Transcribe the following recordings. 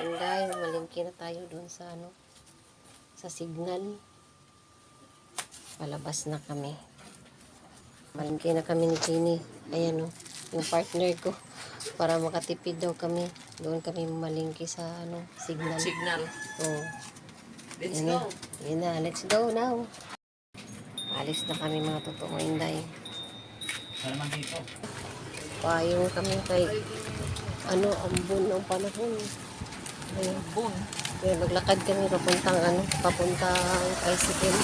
Inday, malingki na tayo doon sa sa signal. Palabas na kami. Malingki na kami ni Jenny. Ayan yung partner ko. Para makatipid daw kami. Doon kami malingki sa signal. Signal. Oh. Let's go. Yan na, let's go now. Alis na kami mga totoo Inday. Salamat dito. Payong kami kay ambon ng panahon. Ayun. Boom. Kaya maglakad kami papuntang tricycle.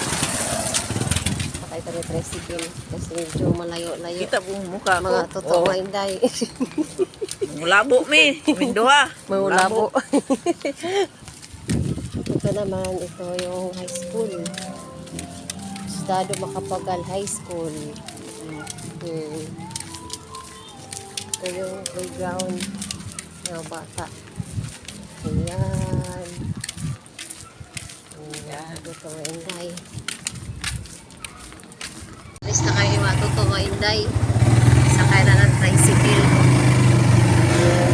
Pakay kami tricycle kasi medyo malayo-layo. Kita buong mukha ko. Mga totoo Inday. Mulabo mi. Minduha. Mulabo. Ito naman, ito yung high school. Estado Macapagal High School. Ito yung playground ng bata. Ayan. Ayan. Ito mga Inday. Alis na kayo mga totoo Inday. Sakay na ng tricycle. Ayan.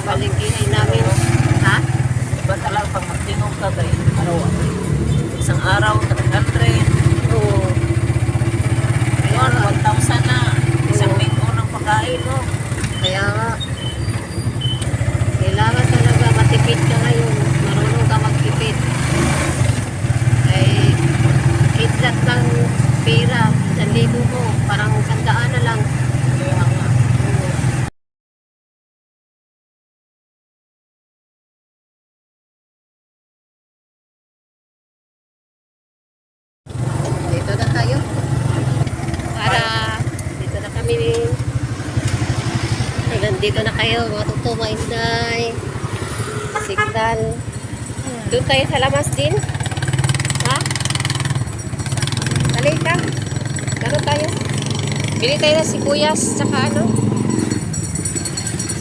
Palingkihin namin. Ha? Iba talaga pag magtinong ka dahil isang araw, 300. Oo. Ngayon, 1,000 na. Isang linggo ng pagkain, no? Kaya nga. Kailangan talaga matipid ka ngayon. Marunong ka magtipid. Ay, kidlat lang pera. 1,000 mo. Parang 100 na lang. Kaya nga. Dito na tayo. Dito na kami. Nandito na kayo, mga tutuma Inday. Signal. Doon tayo sa lamas din. Ha? Dali ka. Gano'n tayo? Bili tayo ng sibuyas, tsaka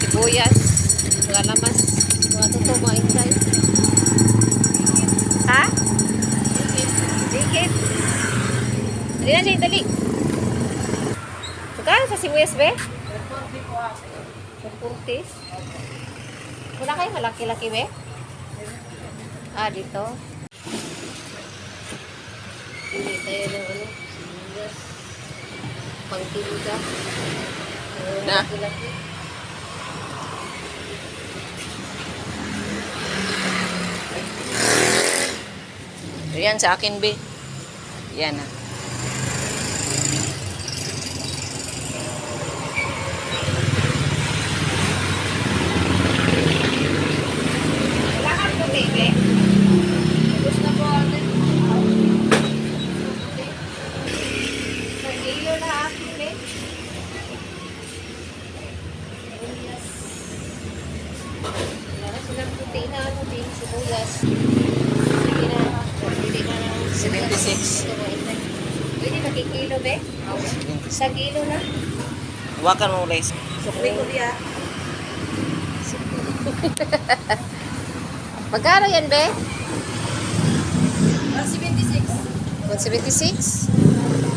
sibuyas, mga lamas, mga tutuma Inday. Ha? Dikit. Dali na siya, dali. Magkano sa sibuyas, be? 40. Wala kayo malaki-laki, be? Dito. Hindi tayo ng sibuyas. Pangtiluga. Na. Malaki-laki. Yan sa akin, be. Yan na. Wala kang tumigil. Gusto na po natin. Nag-iyo na akin, eh. Sibuyas. Wala na silang puti na din sibuyas. Sige na. Pwede na ng 76. Pwede nakikilo, be? Sa kilo na. Wakan mo ulit. Sukli ko diya. Magkano yan, be? 176. 176?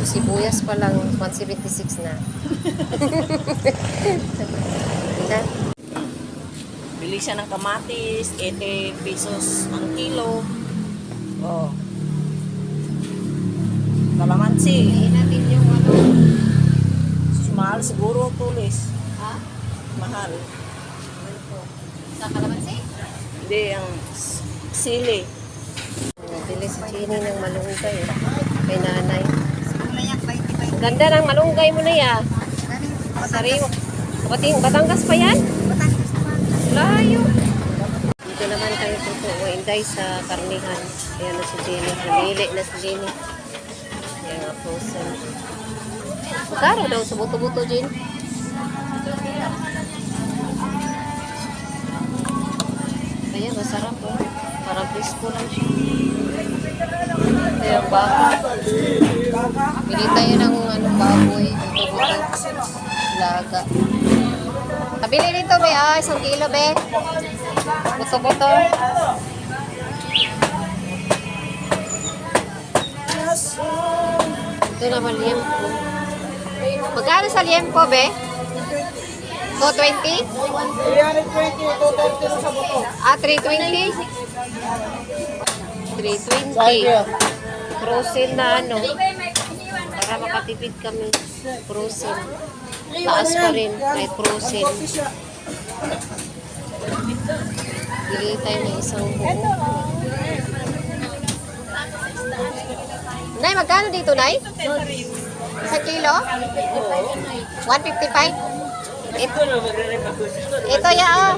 Sibuyas pa lang, 176 na. Ina. Bili siya ng kamatis, 80 pesos ang kilo. Oh. Kalamansi. Piliin natin yung Mahal siguro tulis. ha? Mahal. Sa kalamansi? Hindi, ang sili. Nabili si Jenny ng malunggay. Kay nanay. Ang ganda ng malunggay mo na yan. Sariwa. Batangas pa yan? Layo. Dito naman tayo tutuwa Inday sa karnihan. Ayan na si Jenny. Namili na si Jenny. Ayan nga frozen. Magkano daw sa buto-buto, Jen? Ayan, masarap po. Parang crispy lang siya. Ayan, baka. Bili tayo ng baboy. Buto-buto. Laga. Kabili nito, be. 1 kilo, be. Buto-buto. Ito naman liempo. Magkano sa liempo, be? 220? 320, 230 na sa buto. Ah, 320? 320. Frozen na ano. Para makatipid kami. Frozen. Taas pa rin. May frozen. Bili tayo ng isang buo. Nay, magkano dito, Nay? 1 kilo? 155? Ito ya, oh.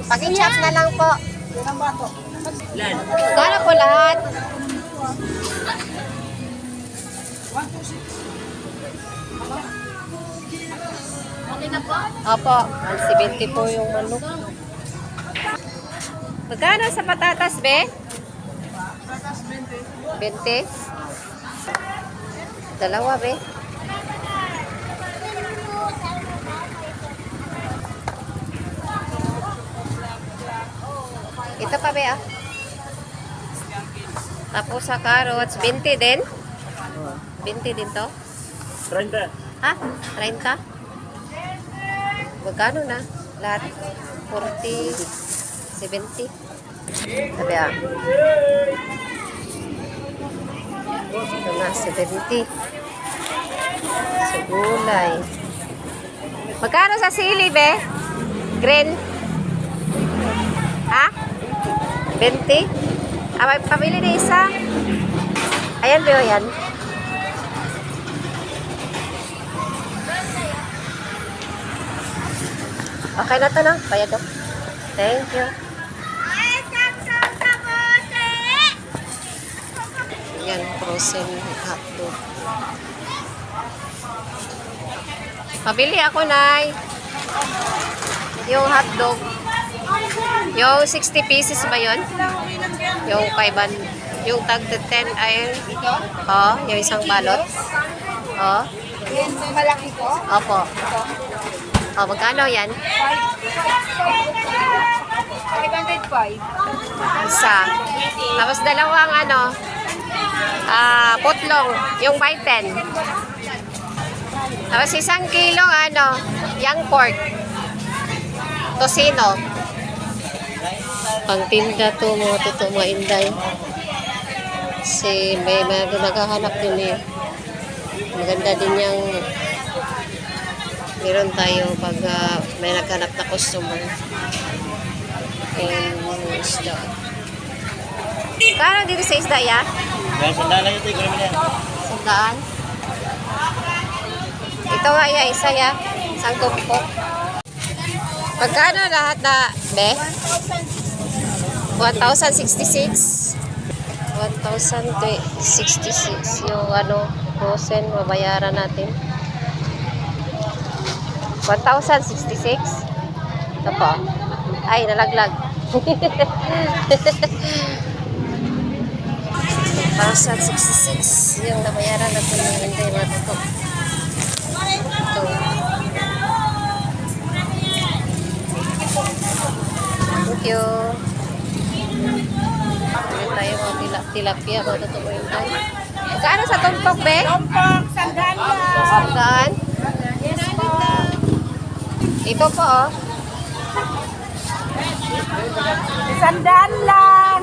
Paki-chop na lang po. Magkano po lahat? Opo, 170 po yung manok. Magkano sa patatas, be? 20? Dalawa, be. Ito pa, be, ah. Tapos sa carrots, 20 din? 20 din to? 30. Ha? 30? Magkano na? Lahat? 40, 70? Sabi, ah. Ito na, 70. Sa gulay. Magkano sa sili, be? Green? Ha? 20? Ah, may pamili na isa. Ayan, be, yan. Okay na to, no? Bayad to. Thank you. Yan, frozen hotdog. Pabili ako, Nay. Yung hotdog. Yung 60 pieces ba yun? Yung 5, yung tag 10 ay, oh, yung isang balot. Oh. Yung malaki ko? Opo. Oh, magkano yan? 505. Isa. Tapos dalawang ano, putlong, yung by 10. Tapos 1 kilo ano, young pork. Tosino. Pangtinda to, mga totoo, mga inday. Kasi may naghahanap din eh. Maganda din yung meron tayo pag may naghanap na customer. And isda. Kano dito sa isda, ya? Kaya sandala yun, tigil mo yan. Sandaan. Ito nga, ya, isa, ya. Isang tumpok. Magkano lahat na, be? 1,066. 1,066 yung ano, frozen, mabayaran natin. 1,066. Ito po. Ay, nalaglag. 1,066 yung nabayaran natin ng hindi matuto. Ito. Thank you. Hindi tayo mga tilapia, matuto mo yung tayo. Magkano sa tumpok, be? Tumpok, sandaan lang. Saan? Yes po. Ito po, oh. Sandaan lang.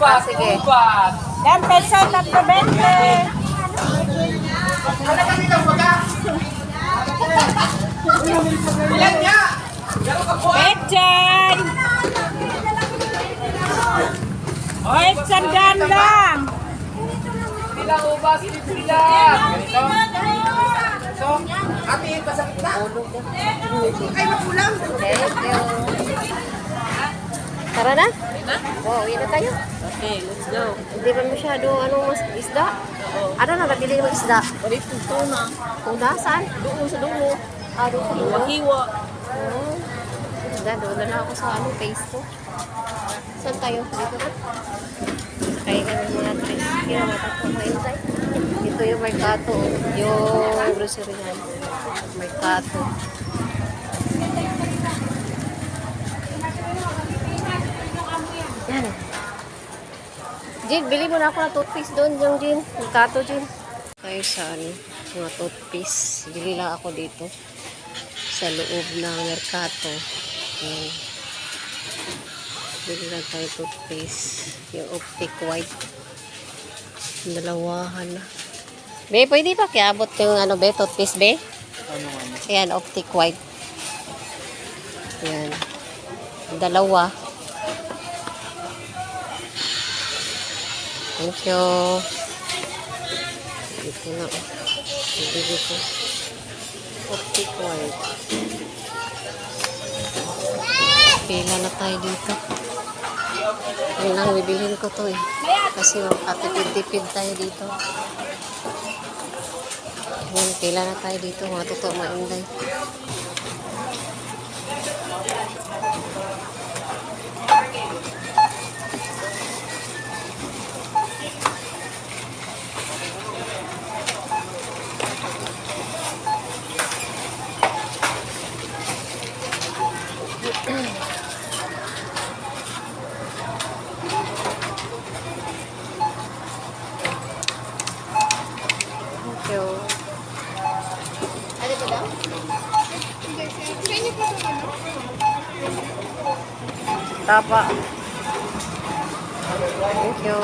Ah, sige. Yan, peso, 320. Pechay. Oy, sandaan lang. Bilang ubas, bilang. Ganito. So, ate, pasakit na. Ay, makulang. Thank you. Tara na? Oo, uwi na tayo. Okay, let's go. Hindi ba masyado mas isda? Ano na nabili mo isda? Balik po tuna. Tuna, saan? Doon sa dulo. Ah, doon sa dulo. Hiwa. Oo. Doon na ako sa face ko. Saan tayo? Dito na? Kaya kami mga tres. Kaya matapos ito yung merkato. Yung grocery yan. Merkato. Yan. Jin, bili mo na ako ng toothpaste doon. Yung Jin. Merkato, Jin. tayo sa ano, mga toothpaste. Bili lang ako dito sa loob ng Mercato. Ayan. Bili lang tayo toothpaste. Yung Optic White. Dalawahan na. Be, pwede ba kiabot yung ano, be, toothpaste, be? Ayan, Optic White. Ayan. Dalawa. Thank you. Ito na. Bibili ko. Optic White. Pila na tayo dito. Yun lang, bibilhin ko to eh. Kasi makatipid-tipid tayo dito. Yun, pila na tayo dito. Mga totoo mainday. Thank you. Ano ba daw? Tapa. Thank you.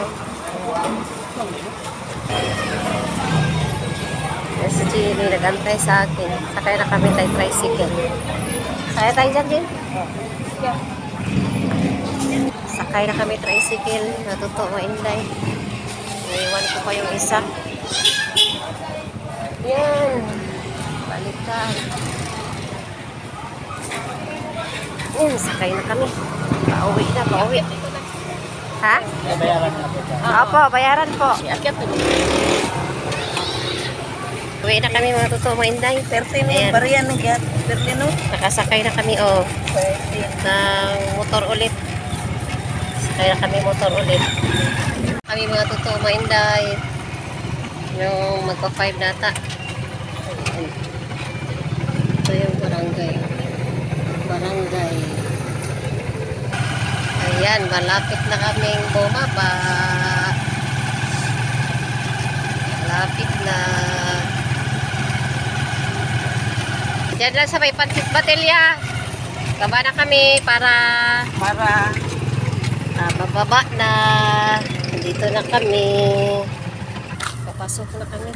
Yes, si Chili, nag-antay sa akin. Sakay na kami tayo tricycle. Kaya tayo dyan din? Sakay na kami tricycle. Natuto, mainday. Naiwan ko pa yung isa. Yan. Balikan. Yan, sakay na kami. Pauwi na, pauwi. Ha? Bayaran na po. Opo, bayaran po. Akyat na. Uwi na kami mga totoo mainday. Pertino, Ayan. bariyan na gyat. Pertino. Nakasakay na kami ng motor ulit. Sakay na kami motor ulit. Kami mga totoo mainday. Yung magpa-5 nata. Ayan. Ito yung barangay. Barangay. Ayan, malapit na kaming bumaba. Malapit na. Diyan lang sa may Pansit Batilya. Baba na kami para bababa na. Dito na kami. Papasok na kami.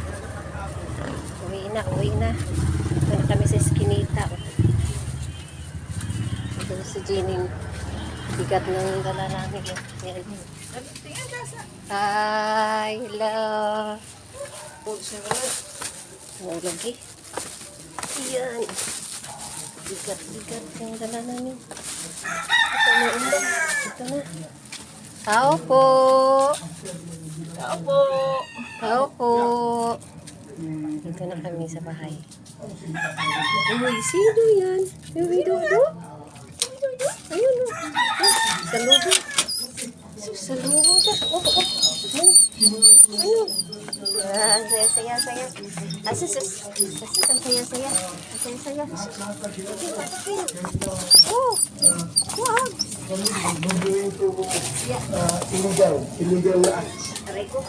Uwi na. Dito na kami sa Eskinita. Ito si Jening. Bigat ng dala namin. Yan. Hi, hello. Lagi. Yan. Bigat yung dala namin. Ito na. Ito na. Tao po. Tao po. Dito na kami sa bahay. Uy, sino yan? Yung Widodo? Ayun o. Salubong. Salubong siya. Ano? Ang saya-saya. Asus. Ang saya-saya. Oh. Wag. Illegal na. Aray ko.